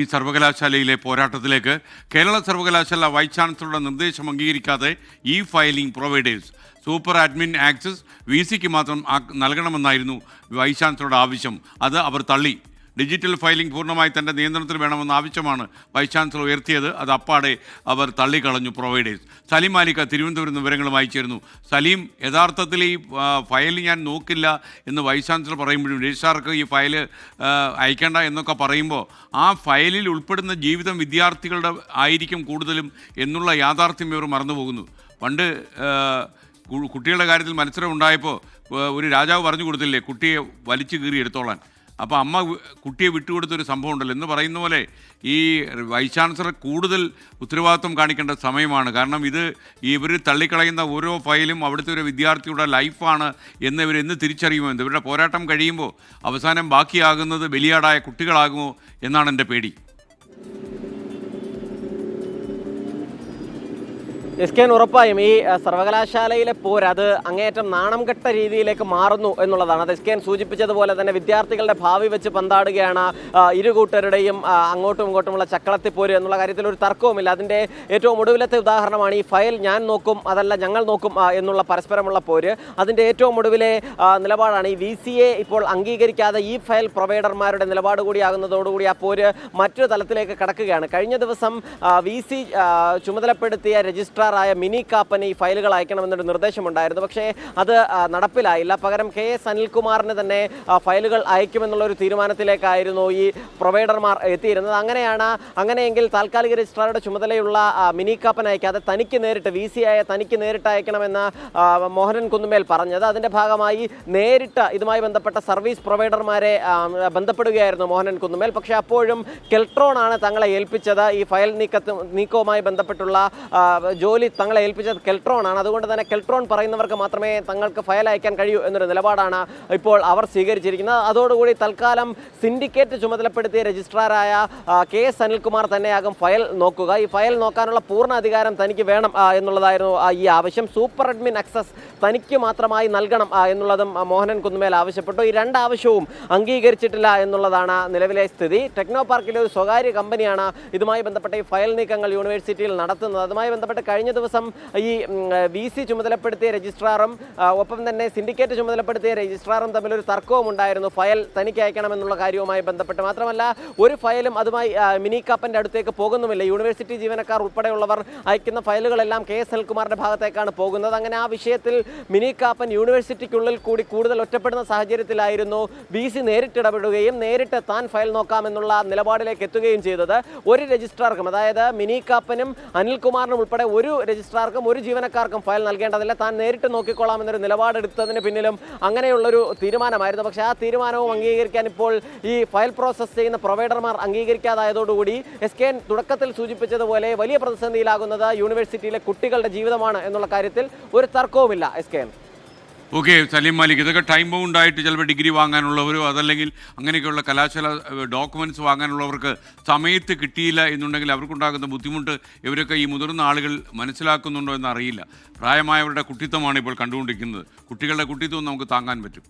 ഈ സർവകലാശാലയിലെ പോരാട്ടത്തിലേക്ക് കേരള സർവകലാശാല വൈസ് ചാൻസലറുടെ നിർദ്ദേശം അംഗീകരിക്കാതെ e filing providers super admin access വി സിക്ക് മാത്രം നൽകണമെന്നായിരുന്നു വൈസ് ചാൻസലറുടെ ആവശ്യം. അത് അവർ തള്ളി. ഡിജിറ്റൽ ഫയലിംഗ് പൂർണ്ണമായി തൻ്റെ നിയന്ത്രണത്തിൽ വേണമെന്ന ആവശ്യമാണ് വൈസ് ചാൻസലർ ഉയർത്തിയത്. അത് അപ്പാടെ അവർ തള്ളിക്കളഞ്ഞു പ്രൊവൈഡേഴ്സ്. സലീം മാലിക്ക തിരുവനന്തപുരം വിവരങ്ങളുമായി ചേരുന്നു. സലീം, യഥാർത്ഥത്തിൽ ഈ ഫയൽ ഞാൻ നോക്കില്ല എന്ന് വൈസ് ചാൻസലർ പറയുമ്പോഴും രജിസ്ട്രാർക്ക് ഈ ഫയൽ അയക്കേണ്ട എന്നൊക്കെ പറയുമ്പോൾ ആ ഫയലിൽ ഉൾപ്പെടുന്ന ജീവിതം വിദ്യാർത്ഥികളുടെ ആയിരിക്കും കൂടുതലും എന്നുള്ള യാഥാർത്ഥ്യം ഇവർ മറന്നുപോകുന്നു. പണ്ട് കുട്ടികളുടെ കാര്യത്തിൽ മത്സരം ഉണ്ടായപ്പോൾ ഒരു രാജാവ് പറഞ്ഞു കൊടുത്തില്ലേ കുട്ടിയെ വലിച്ചു കീറി എടുത്തോളാൻ. അപ്പോൾ അമ്മ കുട്ടിയെ വിട്ടുകൊടുത്തൊരു സംഭവം ഉണ്ടല്ലോ എന്ന് പറയുന്ന പോലെ ഈ വൈസ് ചാൻസലർ കൂടുതൽ ഉത്തരവാദിത്വം കാണിക്കേണ്ട സമയമാണ്. കാരണം ഇവർ തള്ളിക്കളയുന്ന ഓരോ ഫയലും അവിടുത്തെ ഒരു വിദ്യാർത്ഥിയുടെ ലൈഫാണ് എന്ന് ഇവരെന്ന് തിരിച്ചറിയുമോ? ഇവരുടെ പോരാട്ടം കഴിയുമ്പോൾ അവസാനം ബാക്കിയാകുന്നത് ബലിയാടായ കുട്ടികളാകുമോ എന്നാണ് എൻ്റെ പേടി. ഉറപ്പായും ഈ സർവകലാശാലയിലെ അത് അങ്ങേയറ്റം നാണം കെട്ട രീതിയിലേക്ക് മാറുന്നു എന്നുള്ളതാണ്. അത് സൂചിപ്പിച്ചതുപോലെ തന്നെ വിദ്യാർത്ഥികളുടെ ഭാവി വെച്ച് പന്താടുകയാണ് ഇരു കൂട്ടരുടെയും അങ്ങോട്ടും ഇങ്ങോട്ടുമുള്ള ചക്കളത്തിപ്പോര് എന്നുള്ള കാര്യത്തിൽ ഒരു തർക്കവുമില്ല. അതിൻ്റെ ഏറ്റവും ഒടുവിലത്തെ ഉദാഹരണമാണ് ഈ ഫയൽ ഞാൻ നോക്കും അതല്ല ഞങ്ങൾ നോക്കും എന്നുള്ള പരസ്പരമുള്ള പോര്. അതിൻ്റെ ഏറ്റവും ഒടുവിലെ നിലപാടാണ് ഈ VCA ഇപ്പോൾ അംഗീകരിക്കാതെ ഈ ഫയൽ പ്രൊവൈഡർമാരുടെ നിലപാട് കൂടിയാകുന്നതോടുകൂടി ആ പോര് മറ്റൊരു തലത്തിലേക്ക് കടക്കുകയാണ്. കഴിഞ്ഞ ദിവസം VC ചുമതലപ്പെടുത്തിയ രജിസ്ട്രാർ മിനി കാപ്പന് ഈ ഫയലുകൾ അയക്കണമെന്നൊരു നിർദ്ദേശമുണ്ടായിരുന്നു. പക്ഷേ അത് നടപ്പിലായില്ല. പകരം KS അനിൽകുമാറിന് തന്നെ ഫയലുകൾ അയക്കുമെന്നുള്ളൊരു തീരുമാനത്തിലേക്കായിരുന്നു ഈ പ്രൊവൈഡർമാർ എത്തിയിരുന്നത്. അങ്ങനെയെങ്കിൽ താൽക്കാലിക രജിസ്ട്രാറുടെ ചുമതലയുള്ള മിനി കാപ്പൻ അയക്കാതെ തനിക്ക് നേരിട്ട് VC തനിക്ക് നേരിട്ട് അയക്കണമെന്ന് മോഹനൻ കുന്നുമേൽ പറഞ്ഞത്. അതിൻ്റെ ഭാഗമായി നേരിട്ട് ഇതുമായി ബന്ധപ്പെട്ട സർവീസ് പ്രൊവൈഡർമാരെ ബന്ധപ്പെടുകയായിരുന്നു മോഹനൻ കുന്നുമേൽ. പക്ഷേ അപ്പോഴും കെൽട്രോണാണ് തങ്ങളെ ഏൽപ്പിച്ചത്. ഈ ഫയൽ നീക്കവുമായി ബന്ധപ്പെട്ടുള്ള ജോലി തങ്ങളെ ഏൽപ്പിച്ചത് കെൽട്രോണാണ്. അതുകൊണ്ട് തന്നെ കെൽട്രോൺ പറയുന്നവർക്ക് മാത്രമേ തങ്ങൾക്ക് ഫയൽ അയക്കാൻ കഴിയൂ എന്നൊരു നിലപാടാണ് ഇപ്പോൾ അവർ സ്വീകരിച്ചിരിക്കുന്നത്. അതോടുകൂടി തൽക്കാലം സിൻഡിക്കേറ്റ് ചുമതലപ്പെടുത്തിയ രജിസ്ട്രാറായ KS അനിൽകുമാർ തന്നെയാകും ഫയൽ നോക്കുക. ഈ ഫയൽ നോക്കാനുള്ള പൂർണ്ണ അധികാരം തനിക്ക് വേണം എന്നുള്ളതായിരുന്നു ഈ ആവശ്യം. സൂപ്പർ അഡ്മിൻ ആക്സസ് തനിക്ക് മാത്രമായി നൽകണം എന്നുള്ളതും മോഹനൻ കുന്നുമേൽ ആവശ്യപ്പെട്ടു. ഈ രണ്ടാവശ്യവും അംഗീകരിച്ചിട്ടില്ല എന്നുള്ളതാണ് നിലവിലെ സ്ഥിതി. ടെക്നോ പാർക്കിലെ ഒരു സ്വകാര്യ കമ്പനിയാണ് ഇതുമായി ബന്ധപ്പെട്ട ഈ ഫയൽ നീക്കങ്ങൾ യൂണിവേഴ്സിറ്റിയിൽ നടത്തുന്നത്. അതുമായി ബന്ധപ്പെട്ട് കഴിഞ്ഞ ദിവസം ഈ VC ചുമതലപ്പെടുത്തിയ രജിസ്ട്രാറും ഒപ്പം തന്നെ സിൻഡിക്കേറ്റ് ചുമതലപ്പെടുത്തിയ രജിസ്ട്രാറും തമ്മിലൊരു തർക്കവും ഉണ്ടായിരുന്നു ഫയൽ തനിക്ക് അയക്കണമെന്നുള്ള കാര്യവുമായി ബന്ധപ്പെട്ട്. മാത്രമല്ല ഒരു ഫയലും അതുമായി മിനി കാപ്പൻ്റെ അടുത്തേക്ക് പോകുന്നുമില്ല. യൂണിവേഴ്സിറ്റി ജീവനക്കാർ ഉൾപ്പെടെയുള്ളവർ അയക്കുന്ന ഫയലുകളെല്ലാം KS അനിൽകുമാറിൻ്റെ ഭാഗത്തേക്കാണ് പോകുന്നത്. അങ്ങനെ ആ വിഷയത്തിൽ മിനി കാപ്പൻ യൂണിവേഴ്സിറ്റിക്കുള്ളിൽ കൂടി കൂടുതൽ ഒറ്റപ്പെടുന്ന സാഹചര്യത്തിലായിരുന്നു VC നേരിട്ടിടപെടുകയും നേരിട്ട് താൻ ഫയൽ നോക്കാമെന്നുള്ള നിലപാടിലേക്ക് എത്തുകയും ചെയ്തത്. ഒരു രജിസ്ട്രാർക്കും, അതായത് മിനി കാപ്പനും അനിൽകുമാറിനും ഉൾപ്പെടെ ഒരു രജിസ്ട്രാർക്കും ഒരു ജീവനക്കാർക്കും ഫയൽ നൽകേണ്ടതില്ല, താൻ നേരിട്ട് നോക്കിക്കൊള്ളാമെന്നൊരു നിലപാടെടുത്തതിന് പിന്നിലും അങ്ങനെയുള്ളൊരു തീരുമാനമായിരുന്നു. പക്ഷേ ആ തീരുമാനവും അംഗീകരിക്കാൻ ഇപ്പോൾ ഈ ഫയൽ പ്രോസസ്സ് ചെയ്യുന്ന പ്രൊവൈഡർമാർ അംഗീകരിക്കാതായതോടുകൂടി SKN തുടക്കത്തിൽ സൂചിപ്പിച്ചതുപോലെ വലിയ പ്രതിസന്ധിയിലാകുന്നത് യൂണിവേഴ്സിറ്റിയിലെ കുട്ടികളുടെ ജീവിതമാണ് എന്നുള്ള കാര്യത്തിൽ ഒരു തർക്കവുമില്ല. SKN ഓക്കെ, സലീം മാലിക്, ഇതൊക്കെ ടൈം ബൗണ്ട് ആയിട്ട് ചിലപ്പോൾ ഡിഗ്രി വാങ്ങാനുള്ളവരോ അതല്ലെങ്കിൽ അങ്ങനെയൊക്കെയുള്ള കലാശാല ഡോക്യുമെൻറ്റ്സ് വാങ്ങാനുള്ളവർക്ക് സമയത്ത് കിട്ടിയില്ല എന്നുണ്ടെങ്കിൽ അവർക്കുണ്ടാകുന്ന ബുദ്ധിമുട്ട് ഇവരൊക്കെ ഈ മുതിർന്ന ആളുകൾ മനസ്സിലാക്കുന്നുണ്ടോ എന്നറിയില്ല. പ്രായമായവരുടെ കുട്ടിത്വമാണ് ഇപ്പോൾ കണ്ടുകൊണ്ടിരിക്കുന്നത്. കുട്ടികളുടെ കുട്ടിത്വം നമുക്ക് താങ്ങാൻ പറ്റും.